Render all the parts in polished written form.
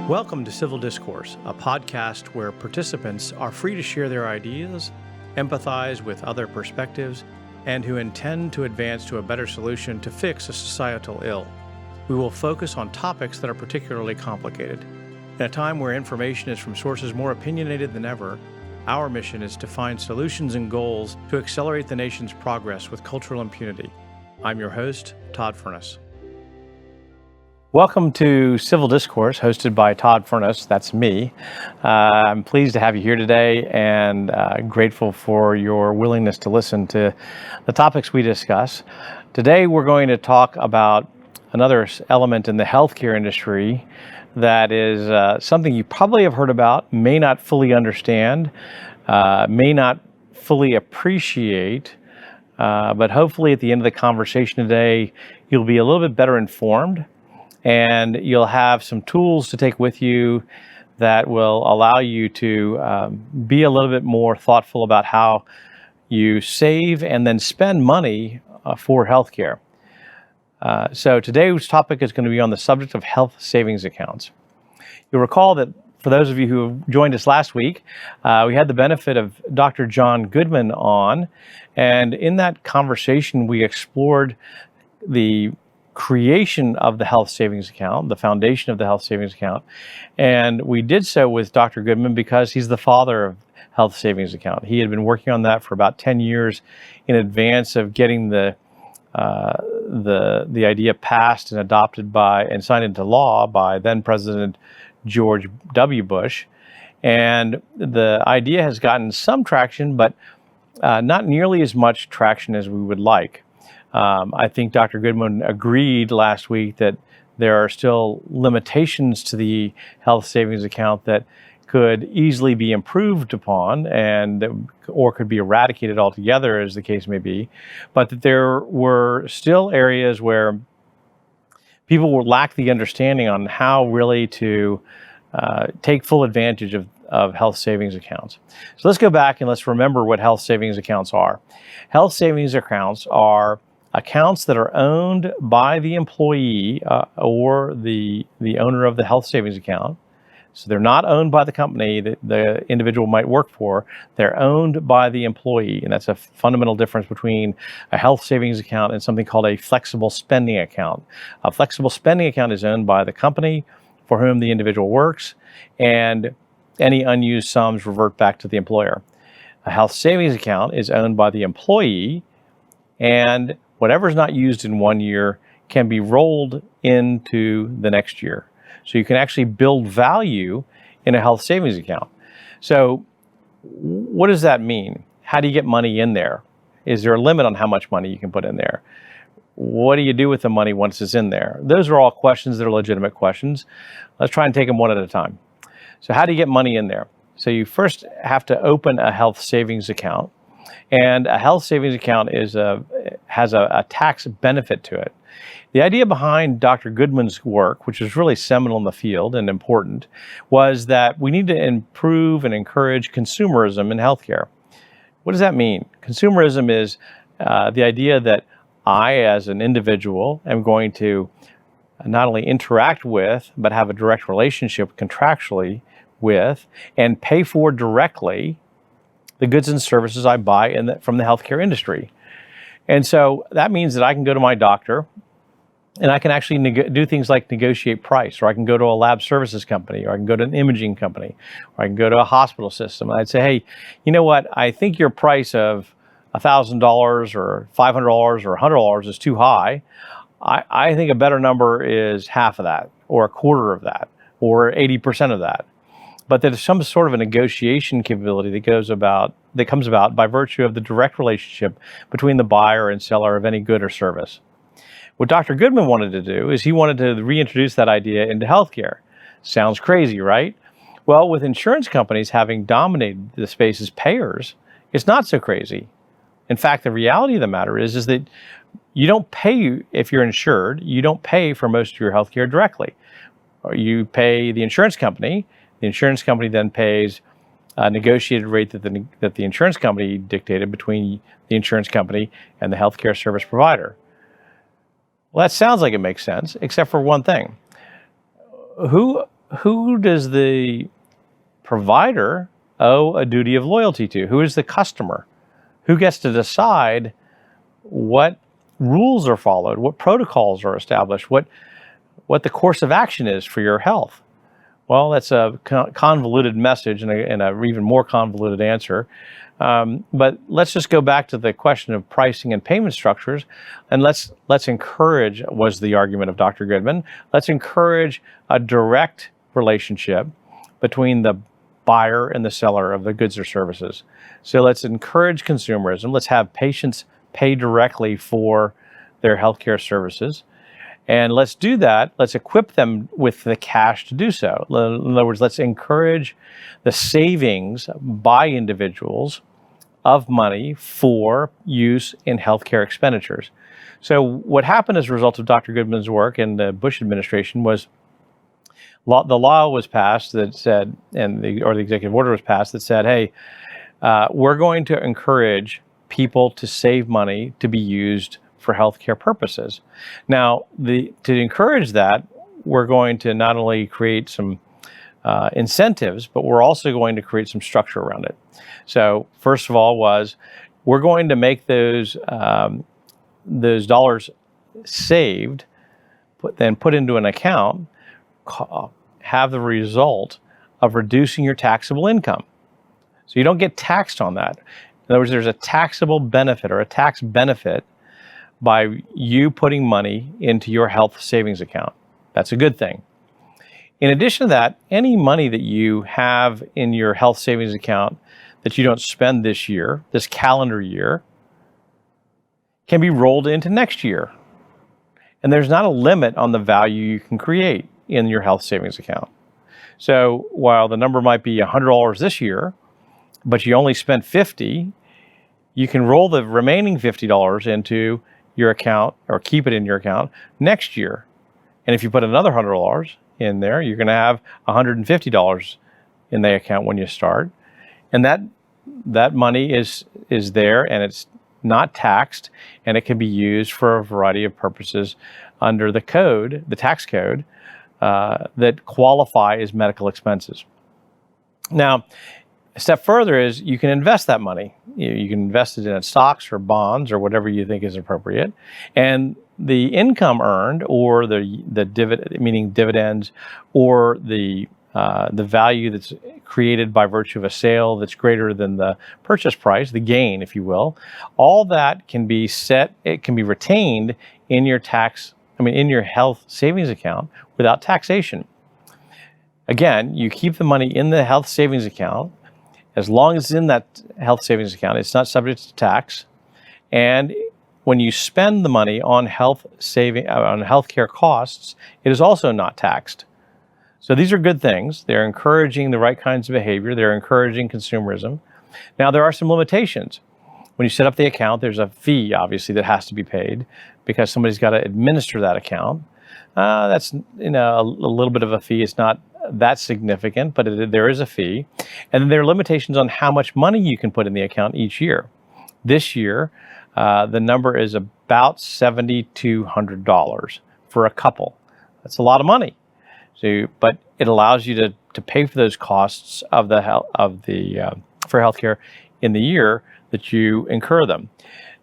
Welcome to Civil Discourse, a podcast where participants are free to share their ideas, empathize with other perspectives, and who intend to advance to a better solution to fix a societal ill. We will focus on topics that are particularly complicated. In a time where information is from sources more opinionated than ever, our mission is to find solutions and goals to accelerate the nation's progress with cultural impunity. I'm your host, Todd Furniss. Welcome to Civil Discourse, hosted by Todd Furniss. That's me. I'm pleased to have you here today and grateful for your willingness to listen to the topics we discuss. Today, we're going to talk about another element in the healthcare industry that is something you probably have heard about, may not fully understand, may not fully appreciate, but hopefully at the end of the conversation today, you'll be a little bit better informed. And you'll have some tools to take with you that will allow you to be a little bit more thoughtful about how you save and then spend money for healthcare. So today's topic is going to be on the subject of health savings accounts. You'll recall that for those of you who joined us last week, we had the benefit of Dr. John Goodman on. And in that conversation, we explored the creation of the health savings account, the foundation of the health savings account. And we did so with Dr. Goodman because he's the father of health savings account. He had been working on that for about 10 years in advance of getting the idea passed and adopted by and signed into law by then President George W. Bush. And the idea has gotten some traction, but not nearly as much traction as we would like. I think Dr. Goodman agreed last week that there are still limitations to the health savings account that could easily be improved upon or could be eradicated altogether, as the case may be, but that there were still areas where people will lack the understanding on how really to take full advantage of health savings accounts. So let's go back and let's remember what health savings accounts are. Health savings accounts are accounts that are owned by the employee or the owner of the health savings account. So they're not owned by the company that the individual might work for. They're owned by the employee. And that's a fundamental difference between a health savings account and something called a flexible spending account. A flexible spending account is owned by the company for whom the individual works, and any unused sums revert back to the employer. A health savings account is owned by the employee, and whatever's not used in one year can be rolled into the next year. So you can actually build value in a health savings account. So what does that mean? How do you get money in there? Is there a limit on how much money you can put in there? What do you do with the money once it's in there? Those are all questions that are legitimate questions. Let's try and take them one at a time. So how do you get money in there? So you first have to open a health savings account. And a health savings account has a tax benefit to it. The idea behind Dr. Goodman's work, which is really seminal in the field and important, was that we need to improve and encourage consumerism in healthcare. What does that mean? Consumerism is the idea that I, as an individual, am going to not only interact with, but have a direct relationship contractually with, and pay for directly the goods and services I buy from the healthcare industry. And so that means that I can go to my doctor and I can actually do things like negotiate price, or I can go to a lab services company, or I can go to an imaging company, or I can go to a hospital system. And I'd say, hey, you know what? I think your price of $1,000 or $500 or $100 is too high. I think a better number is half of that, or a quarter of that, or 80% of that. But there's some sort of a negotiation capability that comes about by virtue of the direct relationship between the buyer and seller of any good or service. What Dr. Goodman wanted to do is he wanted to reintroduce that idea into healthcare. Sounds crazy, right? Well, with insurance companies having dominated the space as payers, it's not so crazy. In fact, the reality of the matter is that you don't pay, if you're insured, you don't pay for most of your healthcare directly. Or you pay the insurance company. The insurance company then pays a negotiated rate that the insurance company dictated between the insurance company and the healthcare service provider. Well, that sounds like it makes sense, except for one thing. Who who does the provider owe a duty of loyalty to? Who is the customer? Who gets to decide what rules are followed, what protocols are established, what the course of action is for your health? Well, that's a convoluted message and a even more convoluted answer. But let's just go back to the question of pricing and payment structures, and let's encourage, was the argument of Dr. Goodman, let's encourage a direct relationship between the buyer and the seller of the goods or services. So let's encourage consumerism. Let's have patients pay directly for their healthcare services. And let's do that. Let's equip them with the cash to do so. In other words, let's encourage the savings by individuals of money for use in healthcare expenditures. So what happened as a result of Dr. Goodman's work in the Bush administration was the law was passed that said, or the executive order was passed that said, hey, we're going to encourage people to save money to be used for healthcare purposes. Now, to encourage that, we're going to not only create some incentives, but we're also going to create some structure around it. So, first of all, we're going to make those dollars saved, put into an account, have the result of reducing your taxable income. So you don't get taxed on that. In other words, there's a taxable benefit or a tax benefit by you putting money into your health savings account. That's a good thing. In addition to that, any money that you have in your health savings account that you don't spend this year, this calendar year, can be rolled into next year. And there's not a limit on the value you can create in your health savings account. So while the number might be $100 this year, but you only spent $50, you can roll the remaining $50 into your account or keep it in your account next year. And if you put another $100 in there, you're going to have $150 in the account when you start. And that money is there, and it's not taxed, and it can be used for a variety of purposes under the code, the tax code, that qualify as medical expenses. Now, a step further is you can invest that money. You can invest it in stocks or bonds or whatever you think is appropriate. And the income earned, or the dividend, meaning dividends, or the value that's created by virtue of a sale that's greater than the purchase price, the gain, if you will, all that can be it can be retained in your in your health savings account without taxation. Again, you keep the money in the health savings account. As long as it's in that health savings account, it's not subject to tax. And when you spend the money on healthcare costs, it is also not taxed. So these are good things. They're encouraging the right kinds of behavior. They're encouraging consumerism. Now, there are some limitations. When you set up the account, there's a fee, obviously, that has to be paid because somebody's got to administer that account. That's a little bit of a fee. It's not that significant, but there is a fee. And then there are limitations on how much money you can put in the account each year. This year, the number is about $7,200 for a couple. That's a lot of money. But it allows you to pay for those costs of for healthcare in the year that you incur them.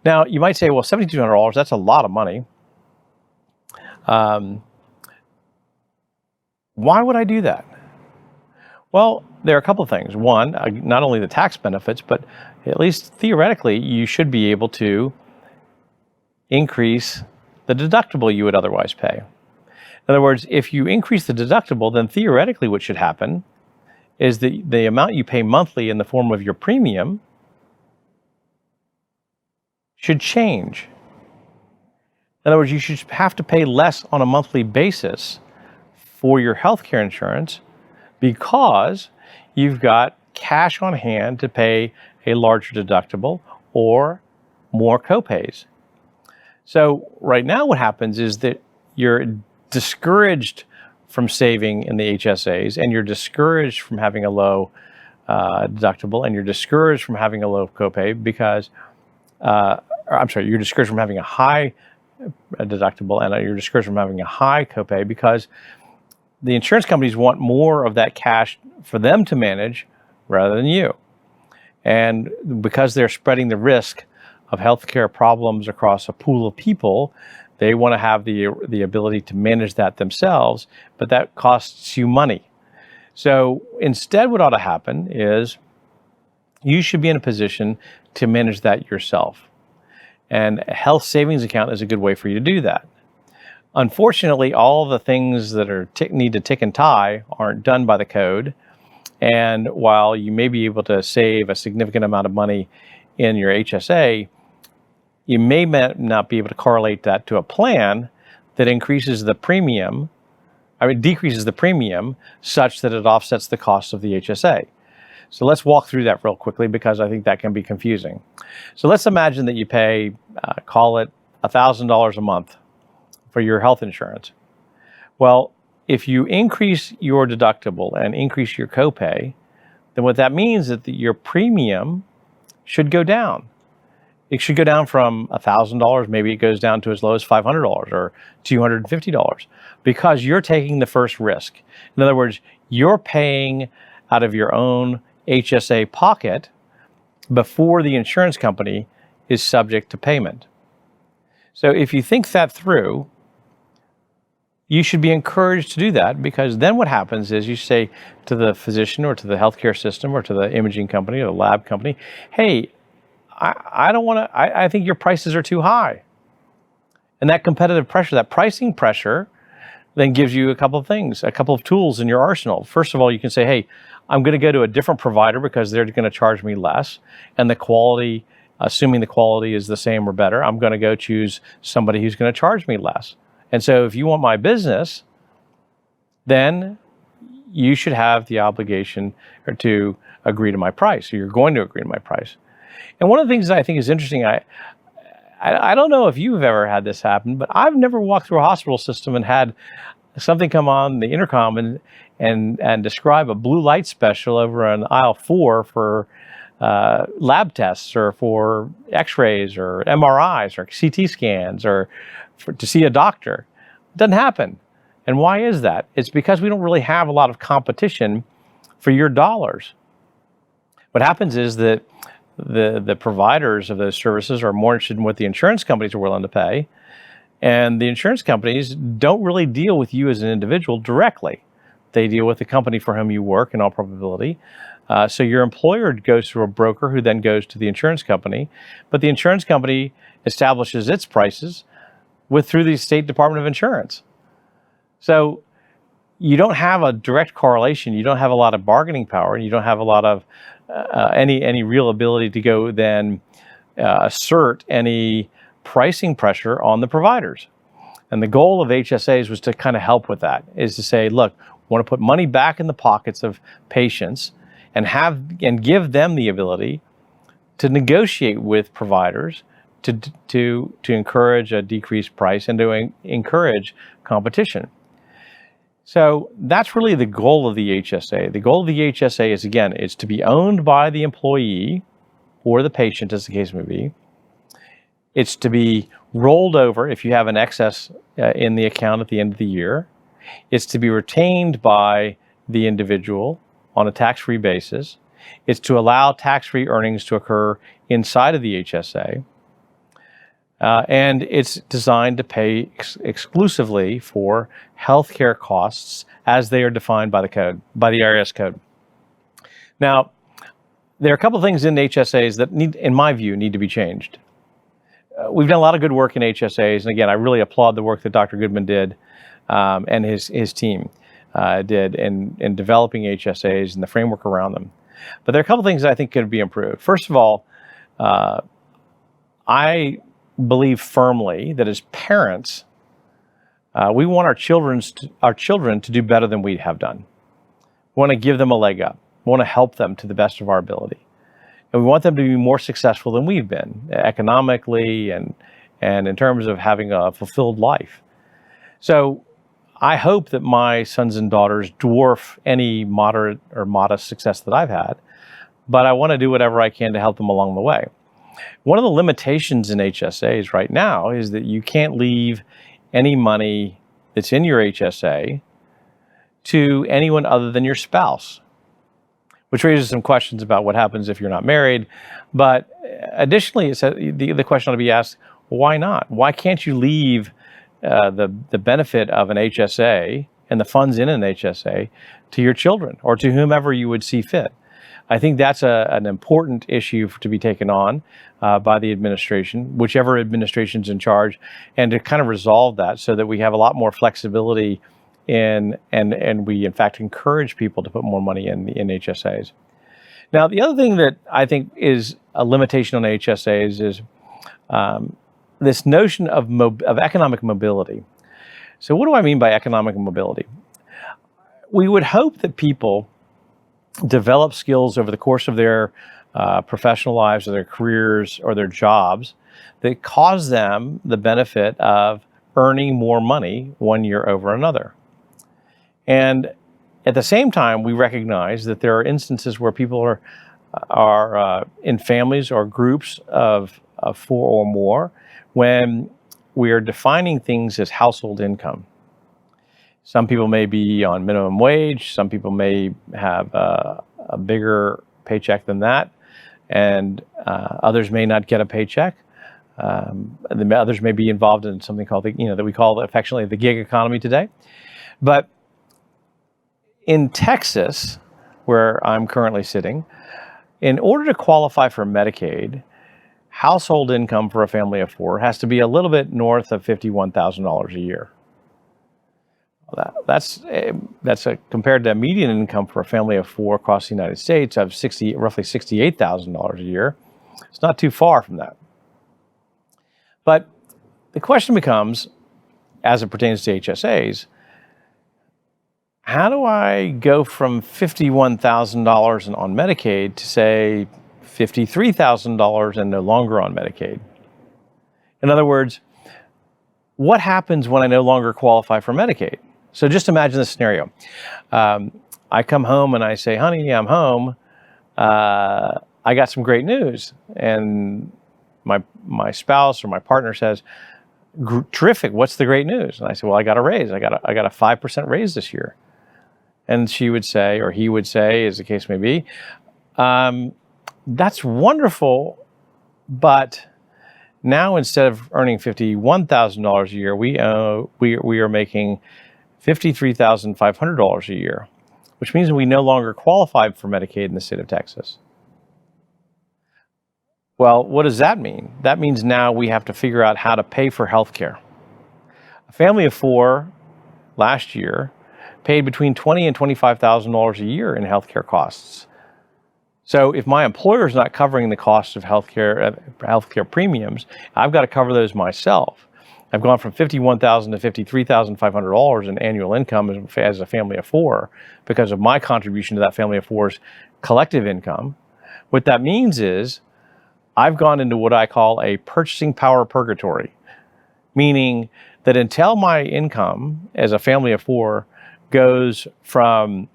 Now, you might say, well, $7,200, that's a lot of money. Why would I do that? Well, there are a couple of things. One, not only the tax benefits, but at least theoretically, you should be able to increase the deductible you would otherwise pay. In other words, if you increase the deductible, then theoretically what should happen is the amount you pay monthly in the form of your premium should change. In other words, you should have to pay less on a monthly basis for your healthcare insurance because you've got cash on hand to pay a larger deductible or more copays. So right now what happens is that you're discouraged from saving in the HSAs, and you're discouraged from having a low deductible, and you're discouraged from having a low copay because, you're discouraged from having a high deductible, and you're discouraged from having a high copay because the insurance companies want more of that cash for them to manage rather than you. And because they're spreading the risk of healthcare problems across a pool of people, they want to have the ability to manage that themselves, but that costs you money. So instead, what ought to happen is you should be in a position to manage that yourself. And a health savings account is a good way for you to do that. Unfortunately, all the things that are need to tick and tie aren't done by the code. And while you may be able to save a significant amount of money in your HSA, you may not be able to correlate that to a plan that increases the premium, decreases the premium such that it offsets the cost of the HSA. So let's walk through that real quickly because I think that can be confusing. So let's imagine that you pay, call it $1,000 a month for your health insurance. Well, if you increase your deductible and increase your copay, then what that means is that your premium should go down. It should go down from $1,000, maybe it goes down to as low as $500 or $250 because you're taking the first risk. In other words, you're paying out of your own HSA pocket before the insurance company is subject to payment. So if you think that through, you should be encouraged to do that because then what happens is you say to the physician or to the healthcare system or to the imaging company or the lab company, hey, I don't want to, I think your prices are too high. And that competitive pressure, that pricing pressure, then gives you a couple of things, a couple of tools in your arsenal. First of all, you can say, hey, I'm going to go to a different provider because they're going to charge me less. And the quality, assuming the quality is the same or better, I'm going to go choose somebody who's going to charge me less. And so if you want my business, then you should have the obligation to agree to my price, or you're going to agree to my price. And one of the things that I think is interesting, I don't know if you've ever had this happen, but I've never walked through a hospital system and had something come on the intercom and describe a blue light special over on aisle 4 for lab tests or for x-rays or MRIs or CT scans or to see a doctor. It doesn't happen. And why is that? It's because we don't really have a lot of competition for your dollars. What happens is that the providers of those services are more interested in what the insurance companies are willing to pay. And the insurance companies don't really deal with you as an individual directly. They deal with the company for whom you work in all probability. So your employer goes through a broker who then goes to the insurance company. But the insurance company establishes its prices through the State Department of Insurance. So you don't have a direct correlation. You don't have a lot of bargaining power, and you don't have a lot of any real ability to go then assert any pricing pressure on the providers. And the goal of HSAs was to kind of help with that, is to say, look, we want to put money back in the pockets of patients and give them the ability to negotiate with providers to encourage a decreased price and to encourage competition. So that's really the goal of the HSA. The goal of the HSA is, again, it's to be owned by the employee or the patient, as the case may be. It's to be rolled over if you have an excess in the account at the end of the year. It's to be retained by the individual on a tax-free basis. It's to allow tax-free earnings to occur inside of the HSA. And it's designed to pay exclusively for healthcare costs as they are defined by the code, by the IRS code. Now, there are a couple of things in HSAs that in my view, need to be changed. We've done a lot of good work in HSAs, and again, I really applaud the work that Dr. Goodman did and his team did in developing HSAs and the framework around them. But there are a couple of things that I think could be improved. First of all, I believe firmly that as parents, we want our children to do better than we have done. We want to give them a leg up. We want to help them to the best of our ability. And we want them to be more successful than we've been, economically and in terms of having a fulfilled life. So I hope that my sons and daughters dwarf any moderate or modest success that I've had, but I want to do whatever I can to help them along the way. One of the limitations in HSAs right now is that you can't leave any money that's in your HSA to anyone other than your spouse, which raises some questions about what happens if you're not married. But additionally, the question ought to be asked, why not? Why can't you leave the benefit of an HSA and the funds in an HSA to your children or to whomever you would see fit? I think that's an important issue to be taken on by the administration, whichever administration's in charge, and to kind of resolve that so that we have a lot more flexibility and we in fact encourage people to put more money in HSAs. Now, the other thing that I think is a limitation on HSAs is this notion of economic mobility. So what do I mean by economic mobility? We would hope that people develop skills over the course of their professional lives or their careers or their jobs that cause them the benefit of earning more money one year over another. And at the same time, we recognize that there are instances where people are in families or groups of 4 or more when we are defining things as household income. Some people may be on minimum wage. Some people may have a bigger paycheck than that, and others may not get a paycheck. Others may be involved in something called that we call affectionately the gig economy today. But in Texas, where I'm currently sitting, in order to qualify for Medicaid, household income for a family of 4 has to be a little bit north of $51,000 a year. That's compared to a median income for a family of 4 across the United States of roughly $68,000 a year. It's not too far from that. But the question becomes, as it pertains to HSAs, how do I go from $51,000 on Medicaid to, say, $53,000 and no longer on Medicaid? In other words, what happens when I no longer qualify for Medicaid? So just imagine this scenario. I come home and I say, honey, I'm home. I got some great news. And my spouse or my partner says, terrific, what's the great news? And I say, well, I got a raise. I got a 5% raise this year. And she would say, or he would say, as the case may be, that's wonderful, but now instead of earning $51,000 a year, we are making $53,500 a year, which means we no longer qualify for Medicaid in the state of Texas. Well, what does that mean? That means now we have to figure out how to pay for health care. A family of 4 last year paid between $20,000 and $25,000 a year in healthcare costs. So if my employer is not covering the cost of healthcare premiums, I've got to cover those myself. I've gone from $51,000 to $53,500 in annual income as a family of 4 because of my contribution to that family of 4's collective income. What that means is I've gone into what I call a purchasing power purgatory, meaning that until my income as a family of 4 goes from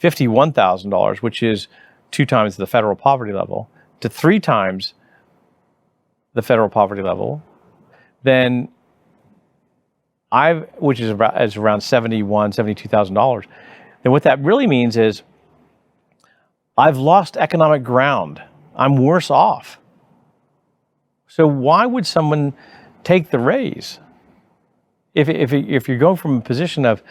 $51,000, which is 2 times the federal poverty level, to 3 times the federal poverty level, then which is around $71,000, $72,000. Then what that really means is I've lost economic ground. I'm worse off. So why would someone take the raise? If you're going from a position of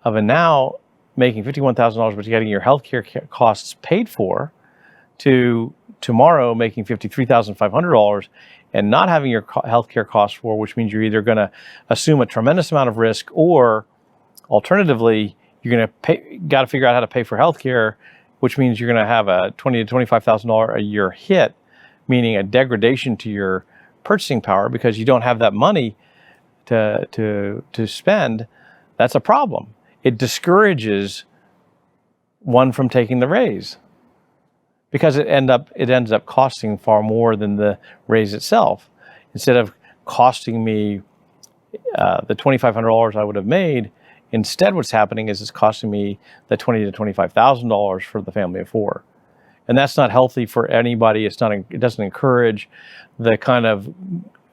a now making $51,000 but getting your health care costs paid for, to tomorrow making $53,500 and not having your health care costs for, which means you're either going to assume a tremendous amount of risk, or alternatively, you're going to got to figure out how to pay for health care, which means you're going to have a $20,000 to $25,000 a year hit, meaning a degradation to your purchasing power because you don't have that money to spend. That's a problem. It discourages one from taking the raise because it ends up costing far more than the raise itself. Instead of costing me the $2,500 I would have made, instead what's happening is it's costing me the $20,000 to $25,000 for the family of 4. And that's not healthy for anybody. It doesn't encourage the kind of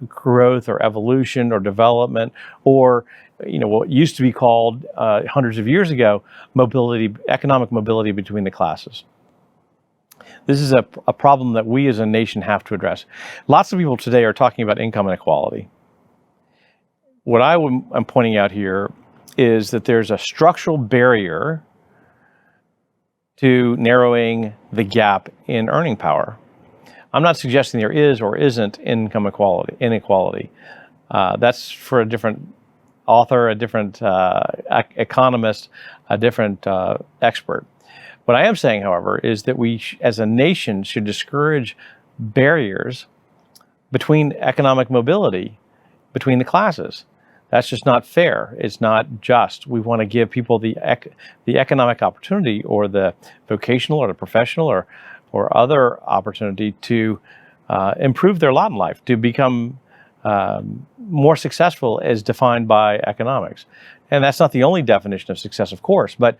growth or evolution or development or what used to be called hundreds of years ago, economic mobility between the classes. This is a problem that we as a nation have to address. Lots of people today are talking about income inequality. What I'm pointing out here is that there's a structural barrier to narrowing the gap in earning power. I'm not suggesting there is or isn't income inequality. That's for a different author, a different economist, a different expert. What I am saying, however, is that we, as a nation, should discourage barriers between economic mobility between the classes. That's just not fair. It's not just. We want to give people the economic opportunity, or the vocational or the professional or other opportunity to improve their lot in life, to become more successful as defined by economics. And that's not the only definition of success, of course, but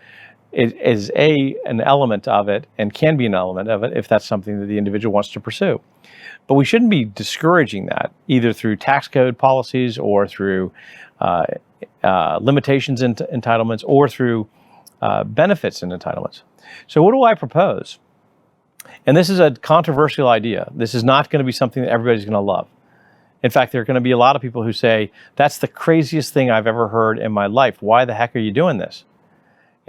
it is an element of it, and can be an element of it if that's something that the individual wants to pursue. But we shouldn't be discouraging that, either through tax code policies or through limitations in entitlements, or through benefits and entitlements. So what do I propose? And this is a controversial idea. This is not going to be something that everybody's going to love. In fact, there are going to be a lot of people who say, that's the craziest thing I've ever heard in my life. Why the heck are you doing this?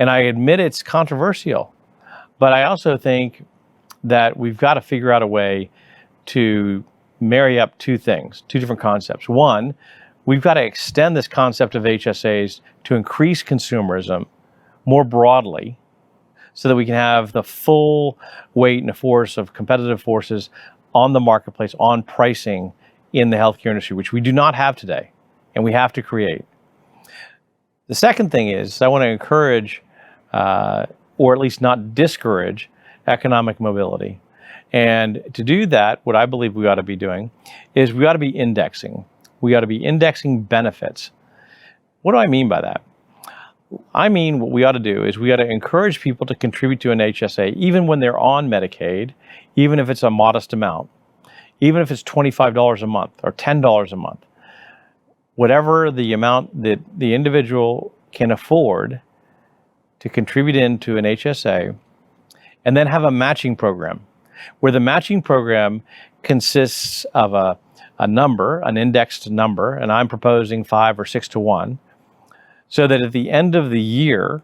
And I admit it's controversial, but I also think that we've got to figure out a way to marry up two different concepts. One, we've got to extend this concept of HSAs to increase consumerism more broadly, so that we can have the full weight and force of competitive forces on the marketplace, on pricing in the healthcare industry, which we do not have today, and we have to create. The second thing is, I want to encourage, or at least not discourage, economic mobility. And to do that, what I believe we ought to be doing is we ought to be indexing. We ought to be indexing benefits. What do I mean by that? I mean, what we ought to do is we ought to encourage people to contribute to an HSA, even when they're on Medicaid, even if it's a modest amount, even if it's $25 a month or $10 a month, whatever the amount that the individual can afford to contribute into an HSA, and then have a matching program, where the matching program consists of a number, an indexed number, and I'm proposing 5 or 6 to 1, so that at the end of the year,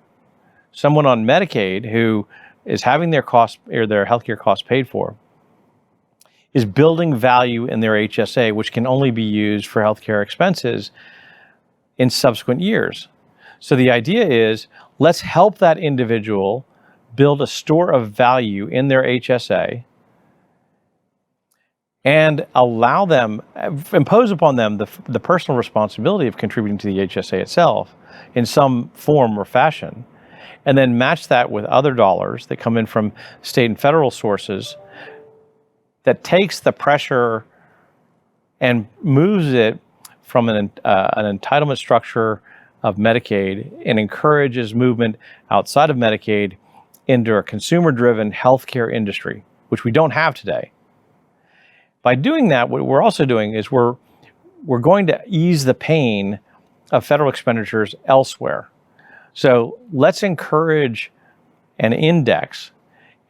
someone on Medicaid who is having their costs or their healthcare costs paid for is building value in their HSA, which can only be used for healthcare expenses in subsequent years. So the idea is, let's help that individual build a store of value in their HSA, and allow them, impose upon them the personal responsibility of contributing to the HSA itself in some form or fashion, and then match that with other dollars that come in from state and federal sources that takes the pressure and moves it from an entitlement structure of Medicaid and encourages movement outside of Medicaid into a consumer-driven healthcare industry, which we don't have today. By doing that, what we're also doing is we're going to ease the pain of federal expenditures elsewhere. So let's encourage an index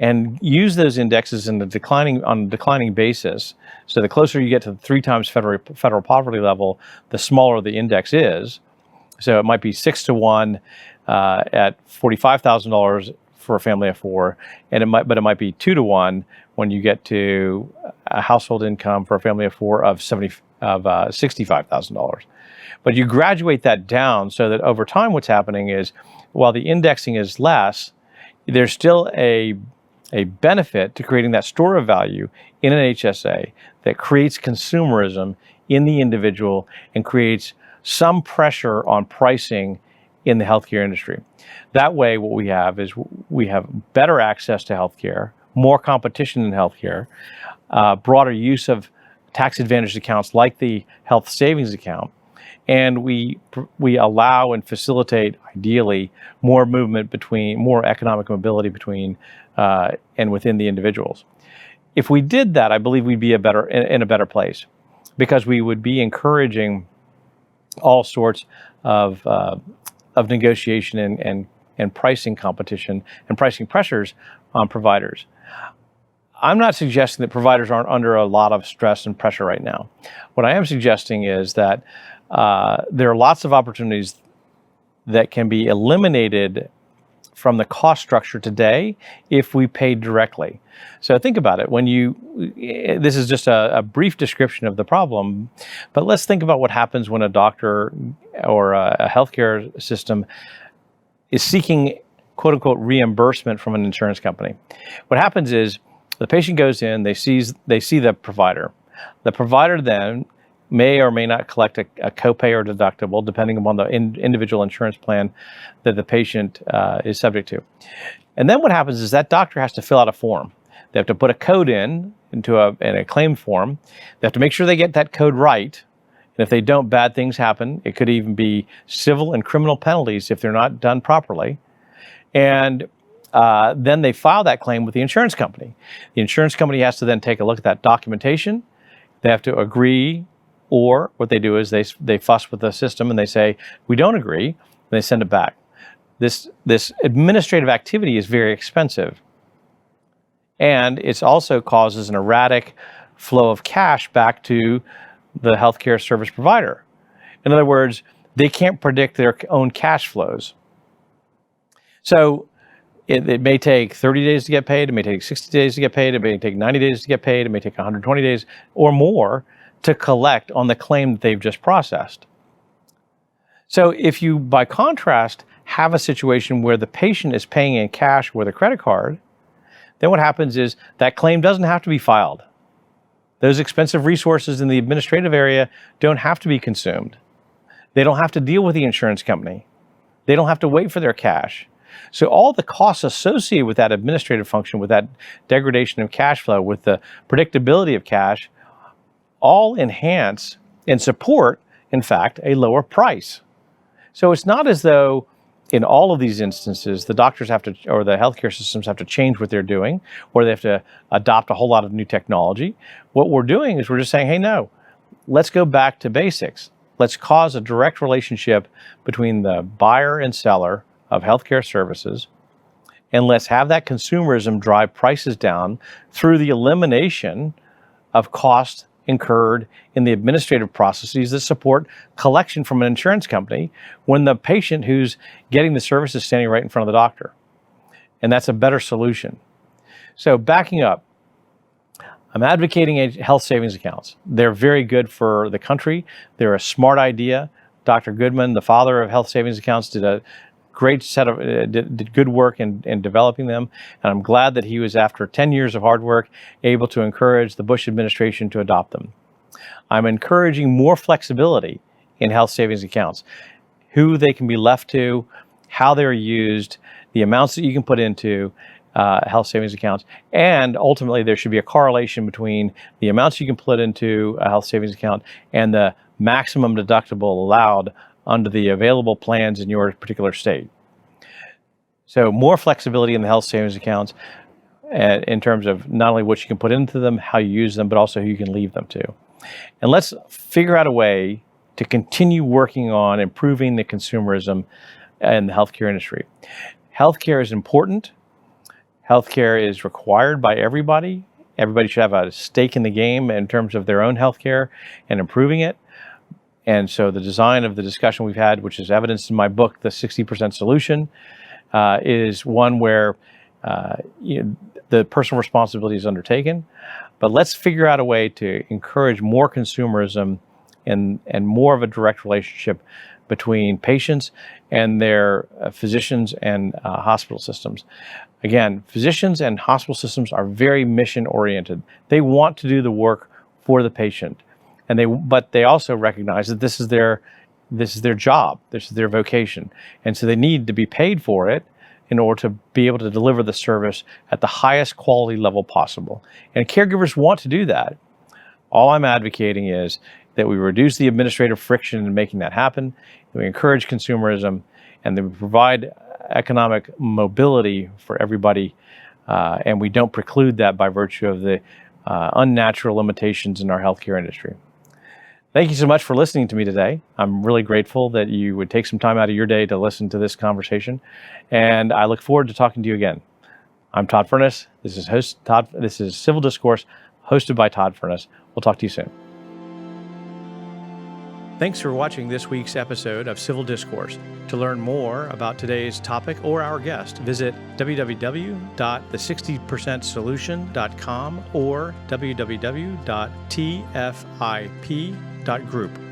and use those indexes on a declining basis. So the closer you get to the 3 times federal poverty level, the smaller the index is. So it might be 6 to 1 at $45,000 for a family of 4, and it might be 2 to 1 when you get to a household income for a family of 4 of $65,000. But you graduate that down so that over time what's happening is, while the indexing is less, there's still a benefit to creating that store of value in an HSA that creates consumerism in the individual and creates some pressure on pricing in the healthcare industry. That way, what we have is we have better access to healthcare, more competition in healthcare, broader use of tax-advantaged accounts like the health savings account, and we allow and facilitate, ideally, more movement more economic mobility between and within the individuals. If we did that, I believe we'd be in a better place, because we would be encouraging all sorts of negotiation and pricing competition and pricing pressures on providers. I'm not suggesting that providers aren't under a lot of stress and pressure right now. What I am suggesting is that there are lots of opportunities that can be eliminated from the cost structure today if we paid directly. So think about it. This is just a brief description of the problem, but let's think about what happens when a doctor or a healthcare system is seeking quote unquote reimbursement from an insurance company. What happens is the patient goes in, they see the provider. The provider then may or may not collect a copay or deductible, depending upon the individual insurance plan that the patient is subject to. And then what happens is that doctor has to fill out a form. They have to put a code in a claim form. They have to make sure they get that code right. And if they don't, bad things happen. It could even be civil and criminal penalties if they're not done properly. And then they file that claim with the insurance company. The insurance company has to then take a look at that documentation. They have to agree, or what they do is they fuss with the system and they say, we don't agree, and they send it back. This administrative activity is very expensive. And it also causes an erratic flow of cash back to the healthcare service provider. In other words, they can't predict their own cash flows. So it may take 30 days to get paid, it may take 60 days to get paid, it may take 90 days to get paid, it may take 120 days or more to collect on the claim that they've just processed. So if you, by contrast, have a situation where the patient is paying in cash with a credit card, then what happens is that claim doesn't have to be filed. Those expensive resources in the administrative area don't have to be consumed. They don't have to deal with the insurance company. They don't have to wait for their cash. So all the costs associated with that administrative function, with that degradation of cash flow, with the predictability of cash, all enhance and support, in fact, a lower price. So it's not as though in all of these instances, the doctors have to, or the healthcare systems have to change what they're doing, or they have to adopt a whole lot of new technology. What we're doing is we're just saying, hey, no, let's go back to basics. Let's cause a direct relationship between the buyer and seller of healthcare services, and let's have that consumerism drive prices down through the elimination of cost incurred in the administrative processes that support collection from an insurance company when the patient who's getting the service is standing right in front of the doctor. And that's a better solution. So backing up, I'm advocating health savings accounts. They're very good for the country. They're a smart idea. Dr. Goodman, the father of health savings accounts, did a great did good work in developing them. And I'm glad that he was, after 10 years of hard work, able to encourage the Bush administration to adopt them. I'm encouraging more flexibility in health savings accounts, who they can be left to, how they're used, the amounts that you can put into health savings accounts, and ultimately there should be a correlation between the amounts you can put into a health savings account and the maximum deductible allowed under the available plans in your particular state. So more flexibility in the health savings accounts in terms of not only what you can put into them, how you use them, but also who you can leave them to. And let's figure out a way to continue working on improving the consumerism in the healthcare industry. Healthcare is important. Healthcare is required by everybody. Everybody should have a stake in the game in terms of their own healthcare and improving it. And so the design of the discussion we've had, which is evidenced in my book, The 60% Solution, is one where the personal responsibility is undertaken. But let's figure out a way to encourage more consumerism and more of a direct relationship between patients and their physicians and hospital systems. Again, physicians and hospital systems are very mission-oriented. They want to do the work for the patient. But they also recognize that this is their job, this is their vocation, and so they need to be paid for it in order to be able to deliver the service at the highest quality level possible. And caregivers want to do that. All I'm advocating is that we reduce the administrative friction in making that happen, that we encourage consumerism, and that we provide economic mobility for everybody, and we don't preclude that by virtue of the unnatural limitations in our healthcare industry. Thank you so much for listening to me today. I'm really grateful that you would take some time out of your day to listen to this conversation, and I look forward to talking to you again. I'm Todd Furniss. This is Civil Discourse, hosted by Todd Furniss. We'll talk to you soon. Thanks for watching this week's episode of Civil Discourse. To learn more about today's topic or our guest, visit www.the60percentsolution.com or www.tfip.group.